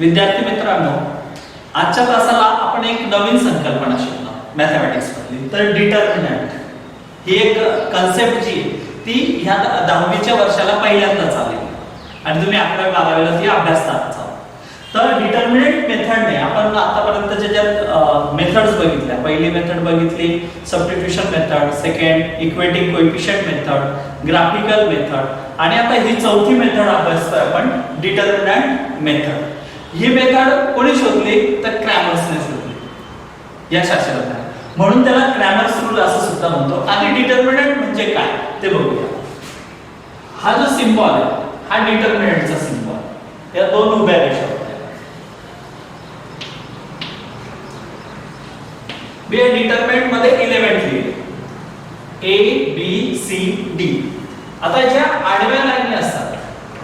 विद्यार्थी मित्रांनो, आजच्या तासाला आपण एक नवीन संकल्पना शिकणार मॅथमॅटिक्स मधली, तर डिटर्मिनंट ही एक कन्सेप्ट जी ती ह्या 10वीच्या वर्षाला पहिल्यांदाच आली आणि तुम्ही 11वी 12वीला ती अभ्यासतात आहात. तर डिटर्मिनंट मेथडने आपण आतापर्यंतच्या ज्या मेथड्स बघितल्या, पहिली मेथड बघितली substitution method, second equating coefficient method, graphical method आणि आता ही चौथी मेथड अभ्यासतोय आपण डिटर्मिनंट मेथड. ही मेथड कोणी शोधली तर क्रॅमर्सने शोधली या शास्त्रज्ञाने, म्हणून त्याला क्रॅमर्स रूल असं सुद्धा म्हणतो. आणि डिटर्मिनंट म्हणजे काय ते बघूया. हा जो सिंबल आहे हा डिटर्मिनंटचा सिंबल, या दोन उभ्या रेषा होत्या. मी डिटर्मिनंट मध्ये एलिमेंट लिहिले A B C D. आता ज्या आडव्या लाईनी असतात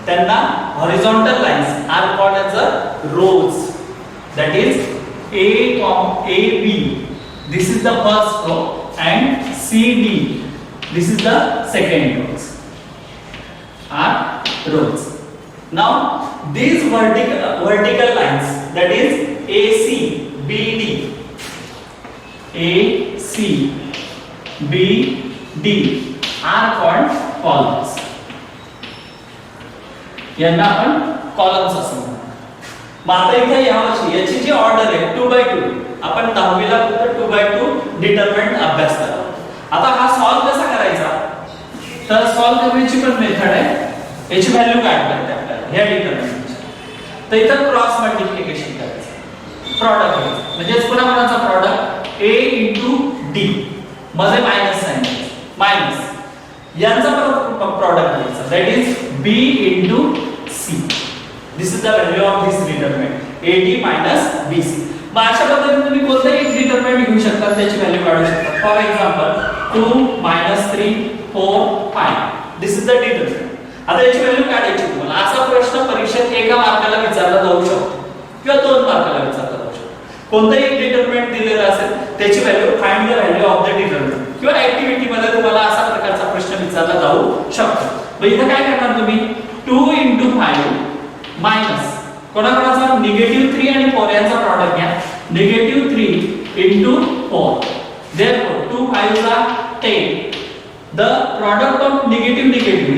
त्यांना horizontal lines are called as a rows. That is A B, this is the first row, and C D, this is the second rows, are rows. Now these vertical lines, that is AC BD, AC BD are called columns. यांना आपण columns असं म्हणतो. मग आता इथे यावर्षी याची जी order आहे 2x2, आपण 10वीला फक्त 2x2 डिटर्मिनंट अभ्यास करतो. आता हा सॉल्व कसा करायचा, तर सॉल्व करण्याची पण मेथड आहे. याची व्हॅल्यू काय करते आपल्याला ह्या डिटर्मिनंटची, तर इथं क्रॉस मल्टिप्लिकेशन करायचं, प्रॉडक्ट घ्यायचं. म्हणजे कोणाचा प्रॉडक्ट A इंटू D मध्ये मायनस साइन मायनस, यांचा प्रॉडक्ट घ्यायचा, that is B into C. This is the value of this determinant AD minus BC. मग अशा पद्धतीने तुम्ही कोणताही एक डिटर्मिनंट घेऊ शकता, त्याची व्हॅल्यू काढू शकता. For example 2 3 4 5, this is the determinant. आता याची व्हॅल्यू काढायची तुम्हाला. असा प्रश्न परीक्षेत एका मार्काला विचारला जाऊ शकतो किंवा 2 मार्काला विचारला जाऊ शकतो. कोणताही एक डिटर्मिनंट दिलेला असेल त्याची value, find the value of the determinant, किंवा ऍक्टिव्हिटी मध्ये तुम्हाला असा प्रकारचा प्रश्न विचारला जाऊ शकतो. मग इथे काय करणार तुम्ही, 2 इंटू 5 मायनस कोणाकोणाचा -3 आणि 4 यांचा प्रॉडक्ट घ्या, -3 into 4. therefore 2 5s are 10. the product of negative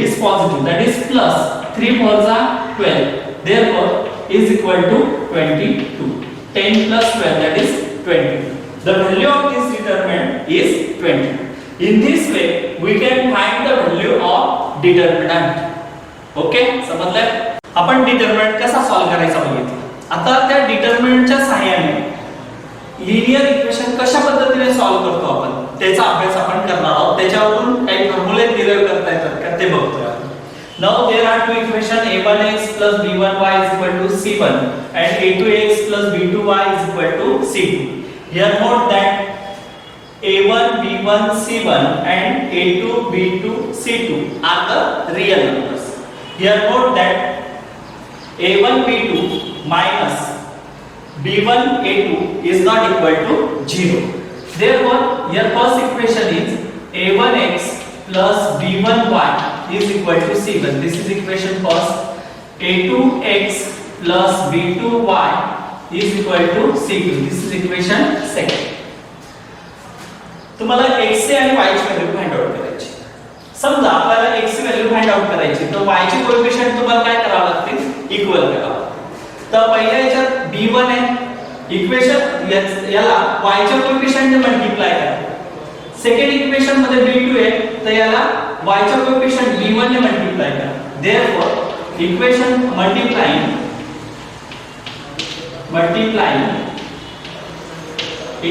is positive, that is plus 3 4s are 12. therefore is equal to 22. 10 plus 12, that is 22. the value of this determinant is 22. in this way we can find the value of determinant. Okay, समजलंय? आपण determinant कसा solve करायचा बघितलं. आता त्या डिटर्मिनंटच्या सहाय्याने linear equation कशा पद्धतीने सॉल्व करतो आपण त्याचा अभ्यास आपण करणार आहोत. त्याच्यावरून काही फॉर्म्युले डिराइव्ह करता येतात का ते बघतोय आपण. Now there are two equation a1x b1y c1 and a2x b2y c2. here note that a1 b1 c1 and a2 b2 c2 are the real numbers. here note that a1 b2 minus b1 a2 is not equal to 0. therefore your first equation is a1x plus b1y is equal to c1. this is equation first. a2x plus b2y is equal to c2. this is equation second. तुम्हाला x ची आणि y ची value find out करायची. समजा आपल्याला x ची value find out करायची, तर y चे कोएफिशिएंट तुम्हाला काय करावं लागतील, इक्वल करावं. तर पहिल्या याच्यात b1 आहे, इक्वेशन याला y च्या कोएफिशिएंट ने मल्टिप्लाय करा. सेकंड इक्वेशन मध्ये b2 आहे, तर याला y च्या कोएफिशिएंट b1 ने मल्टिप्लाय करा. therefore equation multiplying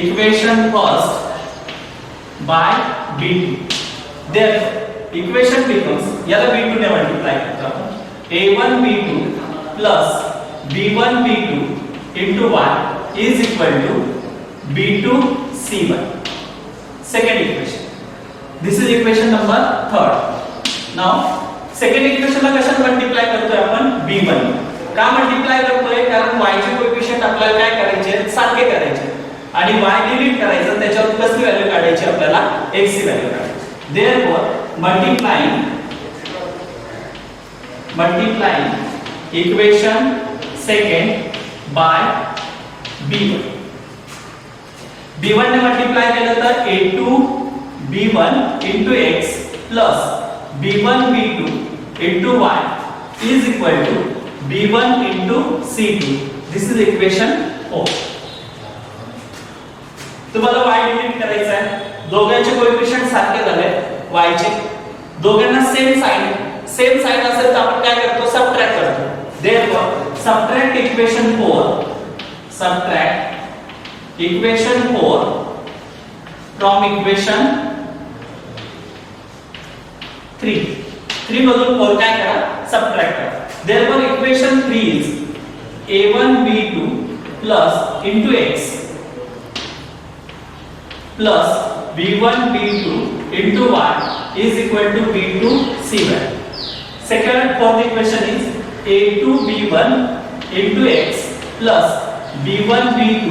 equation first by b2. therefore equation becomes, याला b2 ने मल्टिप्लाय करतो आपण, a1 b2 plus b1 b2 into y is equal to b2 c1. second equation. this is equation number third. now second equation ला कशाने multiply करतोय आपण, b1. का multiply करतोय, कारण y चे कोएफिशिएंट आपल्याला काय करायचे, सारखे करायचे आणि y डिलीट करायचं, त्याच्यावर कसली व्हॅल्यू काढायची आपल्याला, x ची व्हॅल्यू काढायची. therefore multiplying equation second by b1. b1 ने मल्टीप्लाय केलं तर a2 b1 into x plus b1 b2 into y is equal to b1 into c2. This is equation 4. तुम्हाला y डिलीट करायचा आहे. दोघांचे कोएफिशिएंट सारखे झाले y चे. दोघांना सेम साइन असेल तर आपण काय करतो सबट्रॅक्ट करतो. Therefore subtract equation 4 from equation 3. 3 मधून 4 काय करा सबट्रॅक्ट करा. Therefore equation 3 is a1 b2 plus into x plus b1 b2 into y is equal to b2 c1. Fourth equation is a2 b1 into x plus b1 b2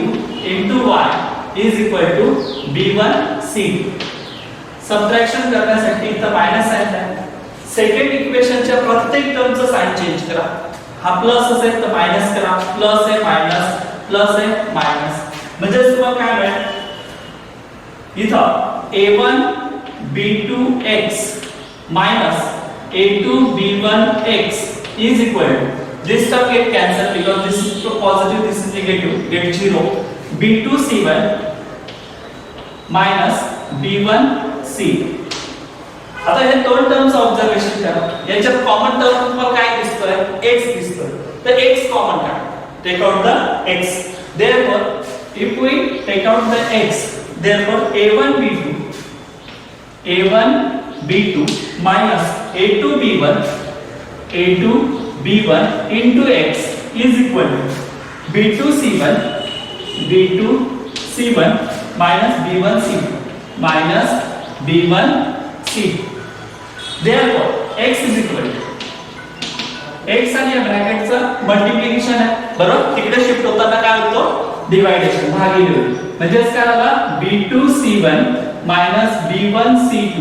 into y is equal to b1 c2. Subtraction करण्यासाठी इथं minus sign आहे. Second इक्वेशनच्या प्रत्येक टर्मचं sign change करा. हा plus असेल तर minus करा. प्लस आहे मायनस, प्लस आहे मायनस. म्हणजे तुम्हाला काय मिळेल इथं a1 b2 x minus a2 b1 x is equal to, this term get cancelled because this is positive, this is negative, get 0. b2 c1 minus b1 c. आता हे दोन टर्म्स ऑब्झर्वेशन करा. याच्यात कॉमन टर्म तुम्हाला काय दिसतोय x दिसतोय. तर x कॉमन काढा. Take out the x. Therefore if we take out the x, therefore a1 b2 minus a2 b1 into x is equal to b2 c1 minus b1 c. Therefore x is equal to x आणि या ब्रॅकेटचं multiplication आहे बरोबर. तिकडे shift होताना काय होतो deviation भागिले होईल. म्हणजे काय झालं b2 c1 minus b1 c2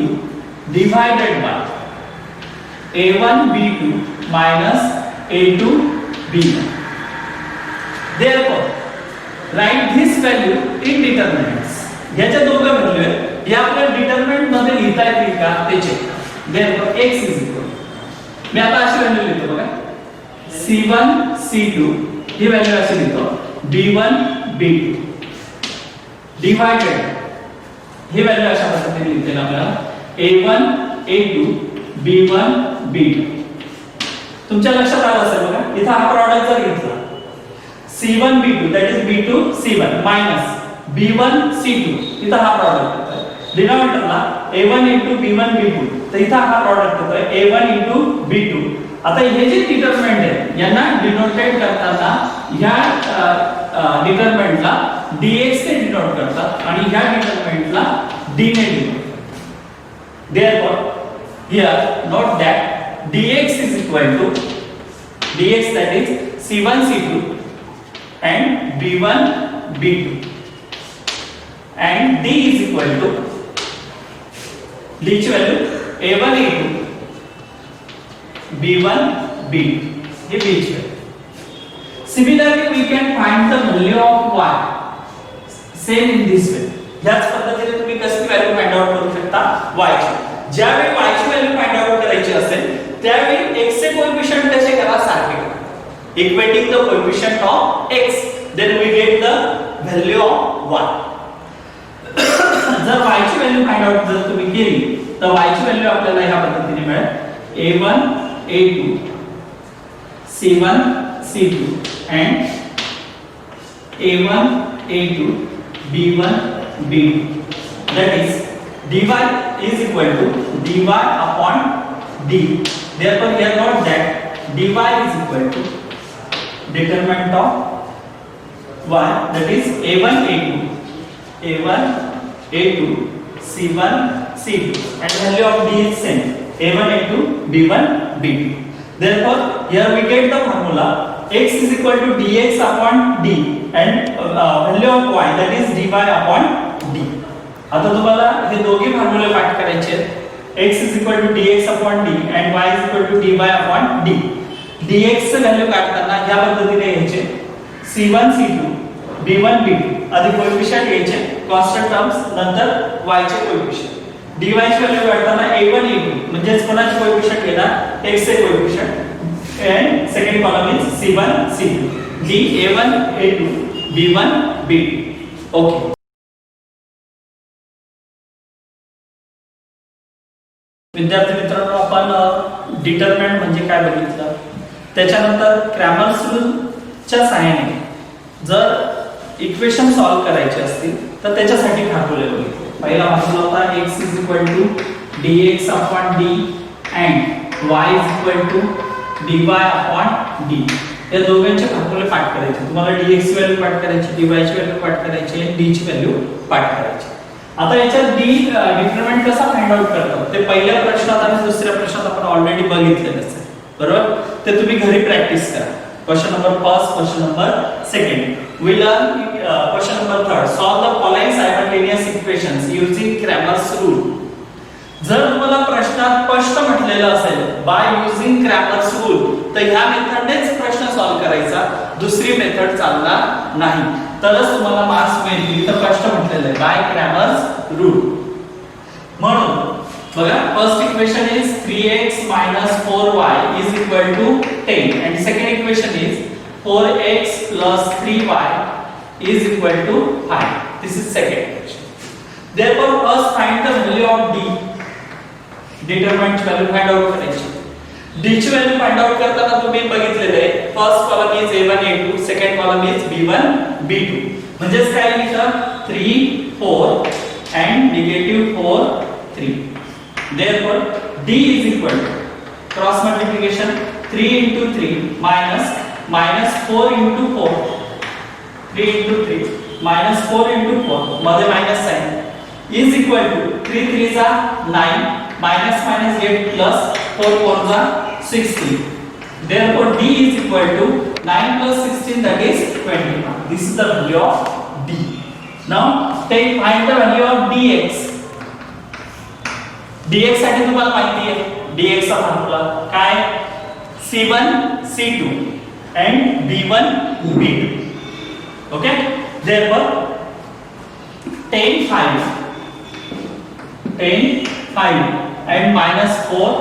divided by a1 b2 minus a2 b1. Therefore write this value in determinants. याच्या दोघं व्हॅल्यू आहेत. या आपल्या डिटरमिनंट मध्ये लिहिता येतील का ते check. Therefore x is equal, मी आता अशी व्हॅल्यू लिहितो बघा c1 c2 ही व्हॅल्यू अशी लिहितो b1 b2 डिवाइडेड ही व्हॅल्यू अशा पद्धतीने लिहिते आपल्याला a1 a2 b1 b2. तुमच्या लक्षात आलं असेल बघा इथं हा प्रॉडक्ट जर घेतला c1 b2 that is b2 c1 minus b1 c2 इथं हा प्रॉडक्ट येतोय. डिनॉमिनेटरला a1 b1 b2 तर इथं हा प्रॉडक्ट येतोय a1 b2. आता हे जे डिटरमिनंट आहे यांना डिनोटेट करताना ह्या डिटरमिनंटला dx ने डिनोट करतात आणि ह्या डिटरमिनंटला d ने denote. Therefore here note that dx is equal to dx that is c1 c2 and b1 b2 and d is equal to d ची value a1 a2 b1 b2 हे b ची value. Similarly we can find the value of y same in this way. याच पद्धतीने तुम्ही कशी value find out करू शकता y ची. ज्यावेळी y ची व्हॅल्यू फाइंड आउट करायची असेल त्यावेळी x चे कोएफिशिएंट कसे करा सारखे करा. Equating the coefficient of x then we get the value of y. जर y ची व्हॅल्यू फाइंड आउट जर तुम्ही केली तर y ची व्हॅल्यू आपल्याला ह्या पद्धतीने मिळेल a1 a2 c1 c2 and a1 a2 b1 b2. That is dy is equal to dy upon d. Therefore here note that dy is equal to determinant of y that is a1 a2 c1 c2 and value of d is same a1 a2 b1 b2. Therefore here we get the formula x is equal to dx upon d and value of y that is dy upon d. आता तुम्हाला हे दोघे फॉर्म्युले पाठ करायचे आहेत. x is equal to dx upon d and y is equal to dy upon d. dx चे value काढताना ह्या पद्धतीने घ्यायचे C1 C2 B1 B2 आधी कोएफिशिएंट घ्यायचे कॉन्स्टंट टर्म्स नंतर y चे कोएफिशिएंट dy ची व्हॅल्यू काढताना a1 a2 म्हणजे कोणाचे कोएफिशिएंट घेणार x चे coefficient and second column is C1 C2 d a1 a2 b1 b2 okay विद्यार्थी मित्रांनो आपण डिटरमिनंट म्हणजे काय बघितलं त्याच्यानंतर क्रॅमर्स रूलच्या सहाय्याने जर इक्वेशन सॉल्व करायचे असतील तर त्याच्यासाठी फॉर्म्युला बघितले पहिला फॉर्म्युला होता x dx d and y dy d या दोघांचे फॉर्म्युले पाठ करायचे तुम्हाला dx ची व्हॅल्यू पाठ करायची dy ची व्हॅल्यू पाठ करायची आणि d ची व्हॅल्यू पाठ करायची आता याच्यात डिटरमिनंट कसा फाइंड आउट करतात ते पहिल्या प्रश्नात आणि दुसऱ्या प्रश्नात आपण ऑलरेडी बघितलेलं आहे बरोबर ते तुम्ही घरी प्रॅक्टिस करा question number first question number second we learn question number third solve the following simultaneous equations using Cramer's rule जर तुम्हाला प्रश्नात स्पष्ट म्हटलेलं असेल बाय यूजिंग क्रॅमर्स रूल तर ह्या मेथडनेच प्रश्न सॉल्व करायचा दुसरी मेथड चालणार नाही तरच तुम्हाला मार्क्स मिळतील तर स्पष्ट म्हटलेलं आहे बाय क्रॅमर्स रूल म्हणून बघा first equation is 3x 4y is equal to 10 and second equation is 4x plus 3y is equal to 5 this is second equation therefore first find the value of d determinant value find out करायची d ची value find out करताना तुम्ही बघितलेले आहे first column is a1 a2 second column is b1 b2 म्हणजे काय लिहिलं 3 4 and -4 3 therefore d is equal to cross multiplication 3 into 3 minus 4 into 4 3 into 3 minus 4 into 4 मध्ये minus sign is equal to 3 3 जा 9 minus get plus 4 4 जा 16 therefore d is equal to 9 plus 16 that is 21 this is the value of d now find the value of dx dx साठी तुम्हाला माहिती आहे dx चा formula काय c1 c2 and b1 b2 okay therefore 10 5 and -4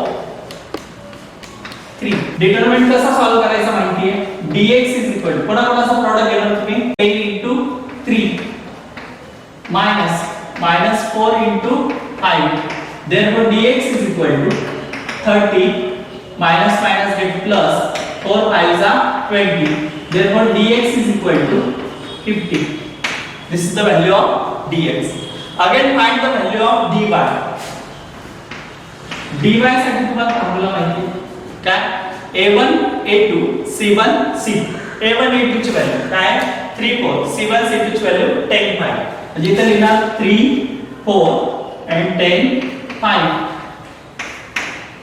3 determinant कसा solve करायचा माहिती आहे dx is equal पुन्हा कोणाचा प्रोडक्ट घेणार तुम्ही 10 into 3 minus 4 into 5 therefore dx is equal to 30 minus get plus 4 5s are 20 therefore dx is equal to 50 this is the value of dx again find the value of dy साठी तुम्हाला formula माहिती आहे काय a1 a2 c1 c2 a1 a2 ची value काय 3 4 c1 c2 ची value 10 5 म्हणजे इथे लिहिणार 3 4 and 10 5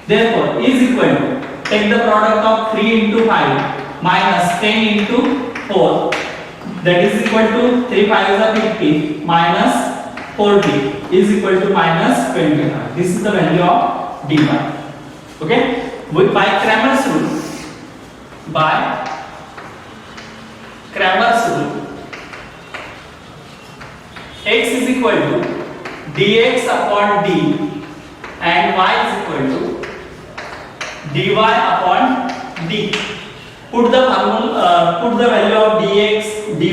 therefore is equal to take the product of 3 into 5 minus 10 into 4 that is equal to 3 5 is 50 minus 40 is equal to minus 25 this is the value of dy okay by Cramer's rule x is equal to dx upon d and y is equal to dy upon d put the value of dx dy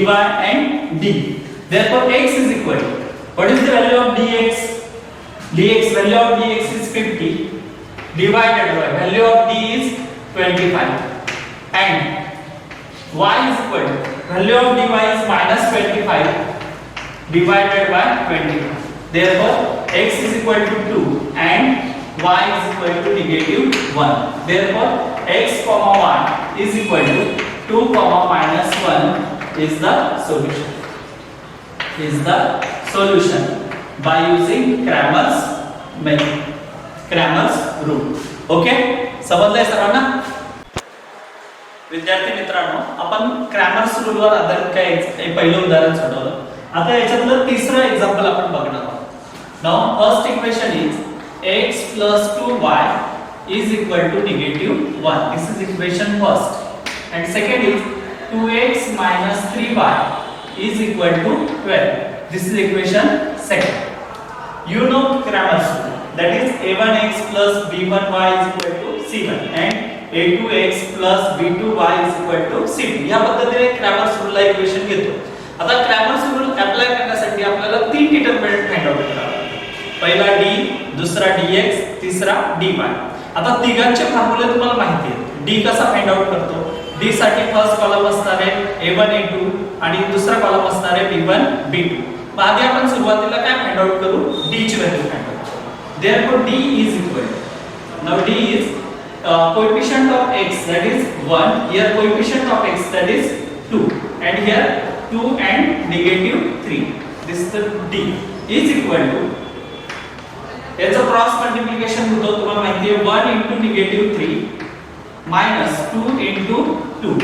and d therefore x is equal to what is the value of dx value of dx is 50 divided by value of d is 25 and y is equal to value of dy is minus 25 divided by 25 therefore x is equal to 2 and y is equal to -1 therefore x comma y is equal to 2 comma minus 1 is the solution by using Cramer's method Cramer's rule okay समजलंय सर्वांना विद्यार्थी मित्रांनो आपण Cramer's rule वर आधारित काय पहिलं उदाहरण सोडवलं आता याच्यातलं तिसरं एक्झाम्पल आपण बघणार आहोत now first equation is x plus 2y is equal to -1 this is equation first and second is 2x minus 3y is equal to 12. This is equation second. You know Cramer's rule, that is a1x plus b1y is equal to c1 and a2x plus b2y is equal to c2. या पद्धतीने Cramer's rule ला equation घेतो. आता Cramer's rule apply करण्यासाठी आपल्याला तीन determinant find out करावे लागतात. पहिला d, दुसरा dx, तिसरा dy. आता तिघांचे फॉर्म्युले तुम्हाला माहिती आहेत. d कसा फाइंड आउट करतो? d साठी फर्स्ट कॉलम असणार आहे a1 a2 आणि दुसरा कॉलम असणार आहे b1 b2. आधी आपण सुरुवातीला काय फाइंड आउट करू? d ची व्हॅल्यू फाइंड आउट करू. therefore d is equal to, now d is coefficient of x, that is 1, here coefficient of x, that is 2, and here 2 and negative 3. This is the d is equal to, याचा cross multiplication होतो तुम्हाला माहिती आहे 1 into negative 3 minus 2 into 2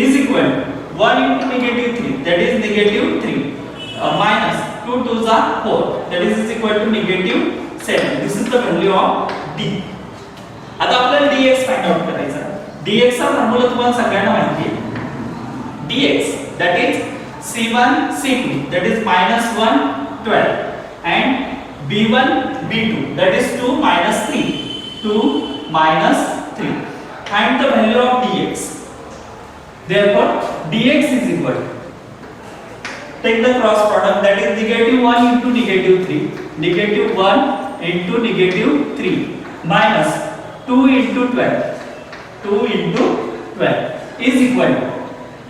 is equal to 1 into negative 3, that is negative 3 minus 2 2s are 4, that is equal to negative 7. This is the value of d. आता आपल्याला dx find out करायचा. dx चा formula तुम्हाला सगळ्यांना माहिती आहे. dx that is c1 c2, that is -1 12 and b1 b2, that is 2 minus 3 2 minus 3. Find the value of dx. Therefore dx is equal to, take the cross product, that is negative 1 into negative 3, negative 1 into negative 3 minus 2 into 12, 2 into 12 is equal to,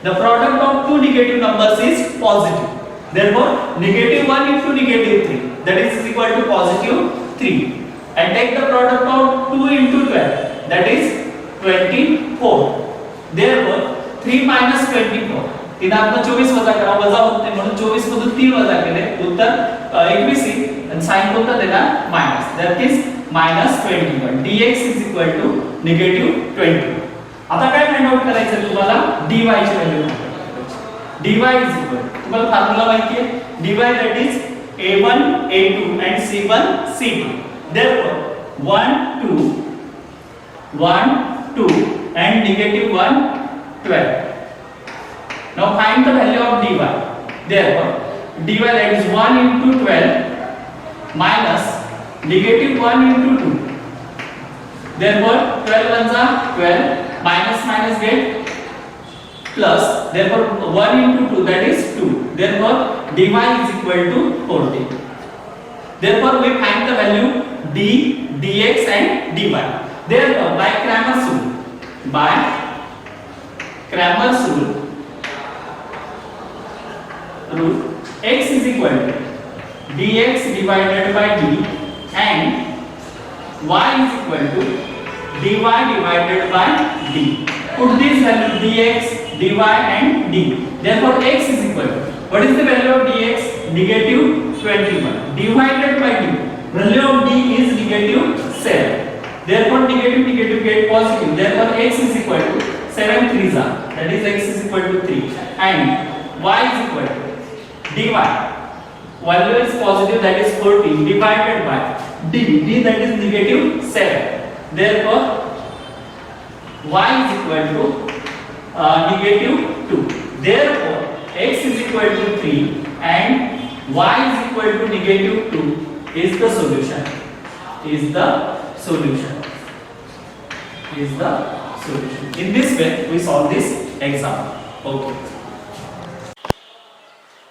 the product of two negative numbers is positive. Therefore negative 1 into negative 3, that is equal to positive 3, and take the product of 2 into 12, that is 24. Therefore 3 minus 24, तीनातनं 24 वजा करा, वजा होत नाही म्हणून 24 मधून 3 वजा केले, उत्तर 21 येईल आणि साइन कोणता देणार? Minus. That is -21. dx is equal to -20. आता काय फाइंड आउट करायचं तुम्हाला? dy ची व्हॅल्यू. dy is equal, तुम्हाला फॉर्म्युला माहिती आहे, dy that is a1 a2 and c1 c2. therefore 1 2 and -1 12. Now find the value of dy. Therefore dy that is 1 into 12 minus -1 into 2. Therefore 12 ones are 12, minus minus get plus, therefore 1 into 2, that is 2. Therefore dy is equal to 40. Therefore we find the value d, dx and dy. Therefore by Cramer's rule, x is equal to dx divided by d and y is equal to dy divided by d. Put this value dx, dy and d. Therefore x is equal to, what is the value of dx? -21. Divided by d, value of d is -7. Therefore negative get positive. Therefore x is equal to 7 3s are, that is x is equal to 3, and y is equal to dy, value is positive, that is 14, divided by d that is -7. Therefore y is equal to -2. Therefore x is equal to 3 and y is equal to -2 is the solution. In this way we solve this example. Okay.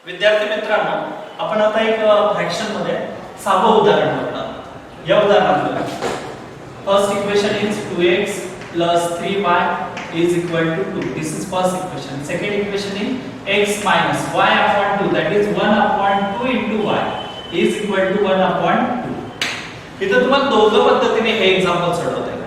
विद्यार्थी मित्रांनो, आपण आता एक fraction मध्ये सहावं उदाहरण बघणार. या उदाहरणात first equation is 2x plus 3y is equal to 2. This is first equation. Second equation is x minus y upon 2, that is 1 upon 2 into y is equal to 1 upon 2. इथं तुम्हाला दोघं पद्धतीने हे एक्झाम्पल सोडवता येईल.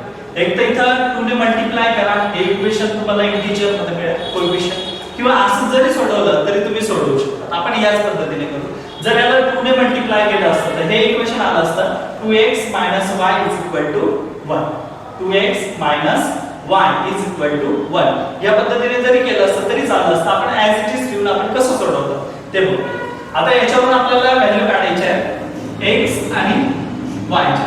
एक तर इथं 2 ने मल्टिप्लाय करा, हे इक्वेशन तुम्हाला इंटिजर मध्ये मिळेल कोएफिशिएंट, किंवा असं जरी सोडवलं तरी तुम्ही सोडवू शकता. आपण याच पद्धतीने करू. जर याला 2 ने मल्टिप्लाय केलं असतं तर हे इक्वेशन आलं असतं 2x minus y is equal to 1. 2x minus y is equal to 1. या पद्धतीने जरी केलं असतं तरी चाललं असतं. आपण ऍज इट इज ठेवून आपण कसं सोडवतो ते बघू. आता याच्यावरून आपल्याला व्हॅल्यू काढायची आहे x आणि y ची.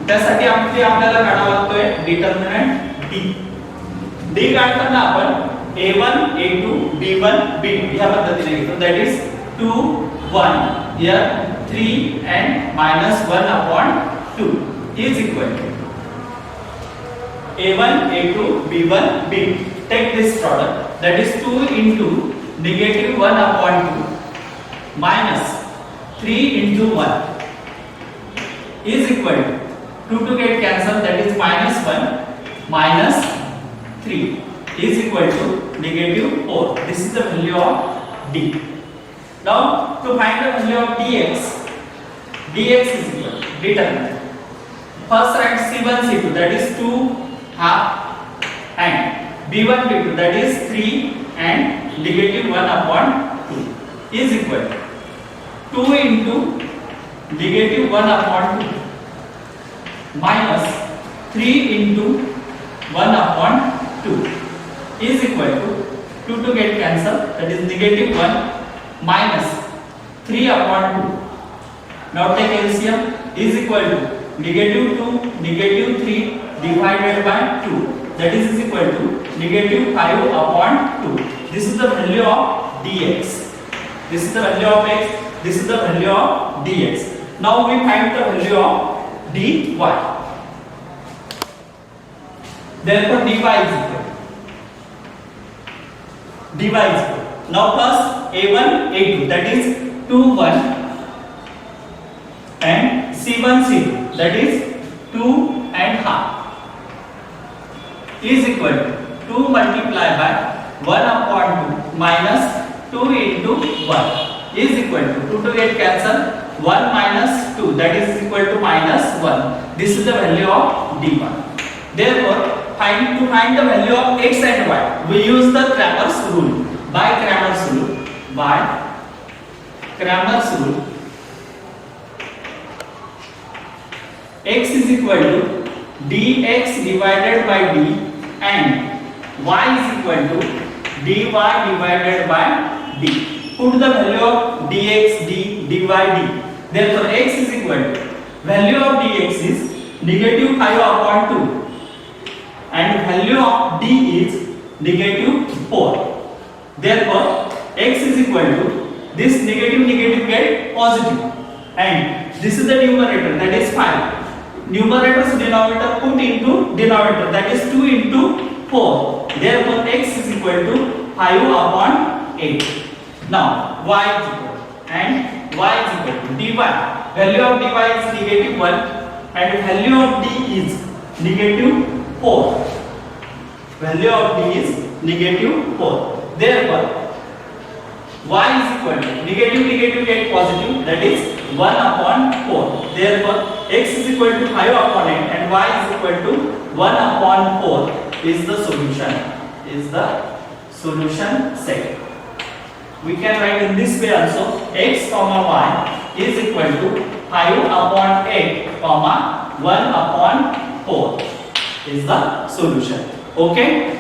त्यासाठी आपल्याला काढावा लागतोय डिटरमिनंट d. d काढताना आपण A1 A2 B1 B2 ह्या पद्धतीने घेतो. That is 2 1 here 3 and minus 1 upon 2 is equal to A1 A2 B1 B2. Take this product, that is 2 into negative 1 upon 2 minus 3 into 1 is equal to 2 to get cancelled, that is minus 1 minus 3 is equal to negative 4. This is the value of D. Now to find the value of dx, dx is equal to determine. First write C1 C2, that is 2 half, and B1 B2, that is 3 and negative 1 upon 2 is equal to 2 into negative 1 upon 2 minus 3 into 1 upon 2 is equal to 2 to get cancelled, that is negative 1 minus 3 upon 2. Now take LCM is equal to negative 2 negative 3 divided by 2, that is equal to negative 5 upon 2. This is the value of dx. This is the value of x. This is the value of dx. Now we find the value of dy. Therefore dy is equal. Dy is equal. Now first A1 A2, that is 2 1 and C1 C2, that is 2 and half is equal to 2 multiplied by 1 upon 2 minus 2 into 1 is equal to 2 to get cancelled, 1 minus 2, that is equal to minus 1. This is the value of d1. Therefore to find the value of x and y, we use the Cramer's rule. By Cramer's rule, x is equal to dx divided by d and y is equal to dy divided by d. Put the value of dx, dy, d. Therefore x is equal to value of dx is negative 5 upon 2 and value of d is negative 4. Therefore x is equal to this negative get positive and this is the numerator, that is 5. Numerator's denominator put into denominator, that is 2 into 4. Therefore x is equal to 5 upon 8. Now y is equal and y is equal to dy. Value of dy is negative 1 and value of d is negative 4. Value of d is negative 4. Therefore y is equal to negative get positive, that is 1 upon 4. Therefore x is equal to 5 upon 8 and y is equal to 1 upon 4 is the solution set. We can write in this way also, x comma y is equal to 5 upon 8 comma 1 upon 4 is the solution. Okay.